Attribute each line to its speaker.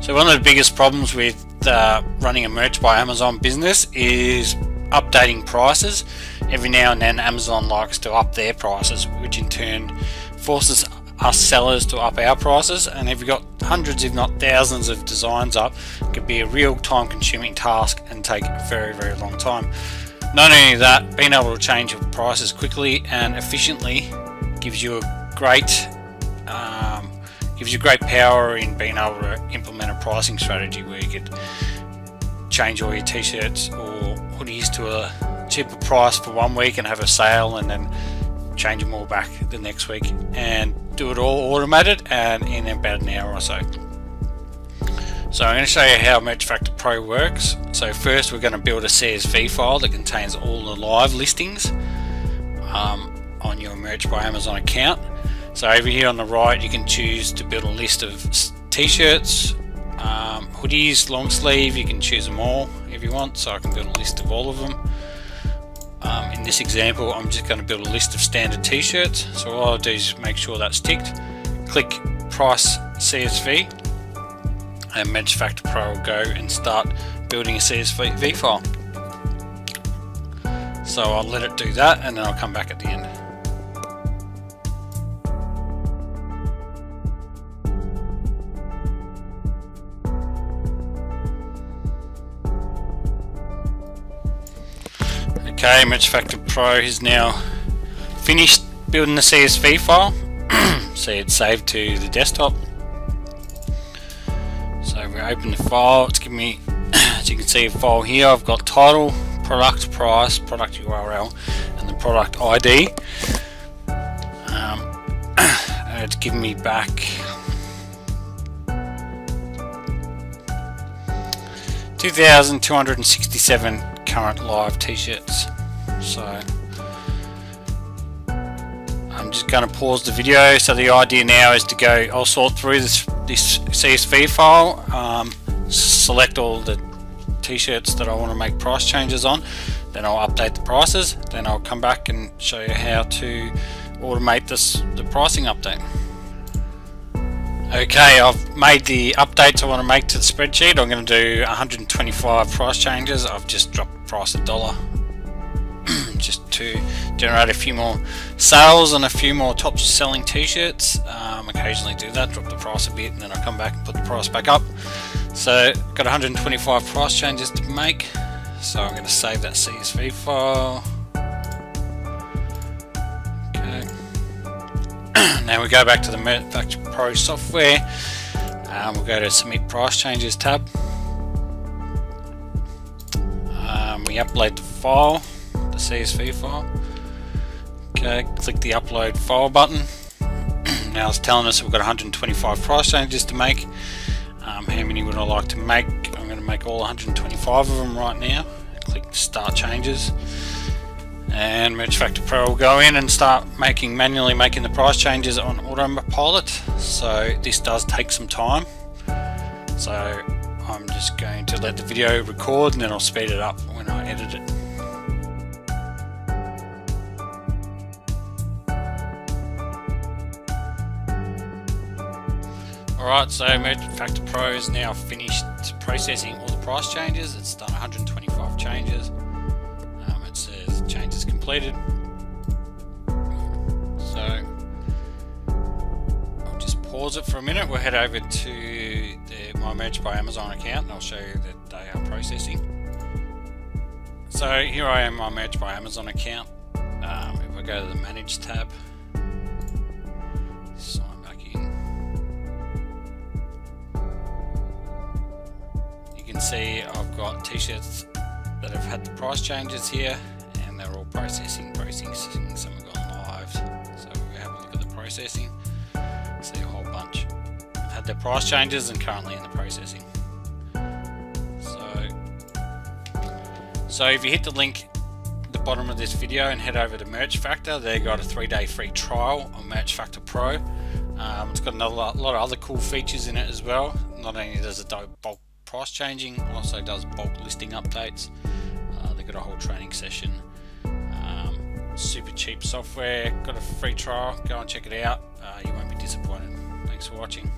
Speaker 1: So one of the biggest problems with running a Merch by Amazon business is updating prices. Every now and then Amazon likes to up their prices, which in turn forces us sellers to up our prices, and if you've got hundreds if not thousands of designs up, it could be a real time consuming task and take a very, very long time. Not only that, being able to change your prices quickly and efficiently gives you a great power in being able to implement a pricing strategy where you could change all your t-shirts or hoodies to a cheaper price for 1 week and have a sale, and then change them all back the next week, and do it all automated and in about an hour or so. So I'm going to show you how Merch Factor Pro works. So first we're going to build a CSV file that contains all the live listings on your Merch by Amazon account. So over here on the right you can choose to build a list of t-shirts, hoodies, long sleeve. You can choose them all if you want, so I can build a list of all of them. In this example I'm just going to build a list of standard t-shirts, so all I'll do is make sure that's ticked, click Price CSV, and Merch Factor Pro will go and start building a CSV file. So I'll let it do that and then I'll come back at the end. Okay, Merch Factor Pro is now finished building the CSV file. See, it's saved to the desktop. So we open the file. It's giving me, as you can see, a file here. I've got title, product, price, product URL, and the product ID. And it's giving me back 2,267 current live t-shirts. So I'm just going to pause the video. So the idea now is to go, I'll sort through this CSV file, select all the t-shirts that I want to make price changes on, then I'll update the prices, then I'll come back and show you how to automate the pricing update. Okay, I've made the updates I want to make to the spreadsheet. I'm going to do 125 price changes. I've just dropped the price $1 just to generate a few more sales and a few more top selling t-shirts. Occasionally do that, drop the price a bit, and then I'll come back and put the price back up. So got 125 price changes to make, so I'm going to save that CSV file. Now we go back to the Merch Factor Pro software. We'll go to Submit Price Changes tab. We upload the file, the CSV file. Okay, click the Upload File button. Now it's telling us we've got 125 price changes to make. How many would I like to make? I'm going to make all 125 of them right now. Click Start Changes. And Merch Factor Pro will go in and start manually making the price changes on autopilot. So this does take some time. So I'm just going to let the video record and then I'll speed it up when I edit it. Alright, so Merch Factor Pro is now finished processing all the price changes. It's done 125 changes. It says changes completed. So I'll just pause it for a minute. We'll head over to my Merch by Amazon account and I'll show you that they are processing. So here I am on my Merch by Amazon account. If I go to the Manage tab, sign back in, you can see I've got t-shirts that have had the price changes here, and they're all processing. Some have gone live. So we have a look at the processing. See a whole bunch have had their price changes and currently in the processing. So if you hit the link at the bottom of this video and head over to Merch Factor, they got a 3-day free trial on Merch Factor Pro. It's got a lot of other cool features in it as well. Not only does it do bulk price changing, also does bulk listing updates. They've got a whole training session. Super cheap software, got a free trial, go and check it out. You won't be disappointed. Thanks for watching.